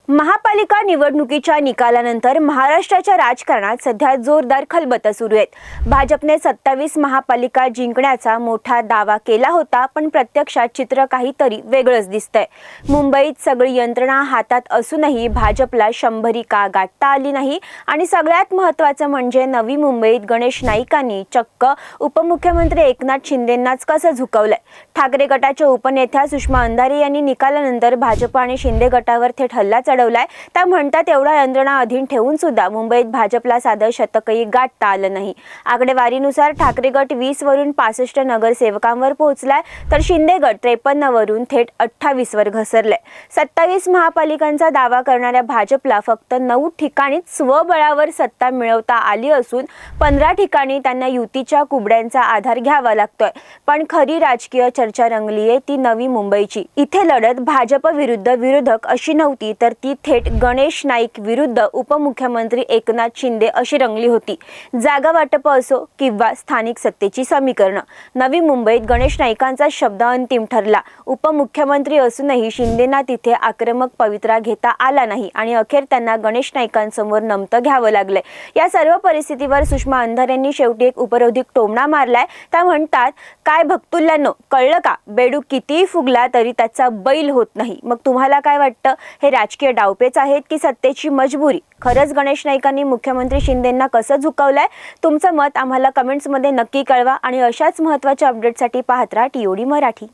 महापालिका निवडणुकीच्या निकालानंतर महाराष्ट्राच्या राजकारणात सध्या जोरदार खलबतं सुरू आहेत। भाजपने 27 महापालिका जिंकण्याचा मोठा दावा केला होता, पण प्रत्यक्षात चित्र काहीतरी वेगळंच दिसतंय। मुंबईत सगळी यंत्रणा हातात असूनही भाजपला 100 का गाठता आली नाही आणि सगळ्यात महत्त्वाचं म्हणजे नवी मुंबईत गणेश नाईकांनी चक्क उपमुख्यमंत्री एकनाथ शिंदेंनाच कसं झुकवलंय। ठाकरे गटाच्या उपनेत्या सुषमा अंधारे यांनी निकालानंतर भाजप आणि शिंदे गटावर थेट हल्ला चढवलाय। त्या म्हणतात एवढा यंत्रणा अधीन ठेवून सुद्धा मुंबईत भाजपला साधं शतकही गाठता आलं नाही। आकडेवारीनुसार ठाकरे गट 20 वरून 65 नगरसेवकांवर पोहोचलाय, तर शिंदे गट 53 वरून थेट 28 वर घसरलाय। 27 महापालिकांचा दावा करणाऱ्या भाजपला फक्त 9 ठिकाणीच स्वबळावर सत्ता मिळवता आली असून 15 ठिकाणी त्यांना युतीच्या कुबड्यांचा आधार घ्यावा लागतोय। पण खरी राजकीय चर्चा रंगलीये ती नवी मुंबईची। इथे लढत भाजप विरुद्ध विरोधक अशी नव्हती, तर ती थेट गणेश नाईक विरुद्ध उपमुख्यमंत्री एकनाथ शिंदे अशी रंगली होती। जागा वाटप असो किंवा स्थानिक सत्तेची समीकरण, नवी मुंबईत गणेश नाईकांचा शब्द अंतिम ठरला। उपमुख्यमंत्री असूनही शिंदेंना तिथे आक्रमक पवित्रा घेता आला नाही आणि अखेर त्यांना गणेश नाईकांसमोर नमतं घ्यावं लागलंय। या सर्व परिस्थितीवर सुषमा अंधारेंनी शेवटी एक उपरोधिक टोमणा मारलाय। त्या म्हणतात, काय भक्तुल्यांनो, कळलं का? बेडूक कितीही फुगला तरी त्याचा बैल होत नाही। मग तुम्हाला काय वाटतं, हे राजकीय डावपेच आहेत की सत्तेची मजबुरी? खरंच गणेश नाईकांनी मुख्यमंत्री शिंदेंना कसं झुकवलंय? तुमचं मत आम्हाला कमेंट्समध्ये नक्की कळवा आणि अशाच महत्त्वाच्या अपडेटसाठी पाहत राहा TOD मराठी।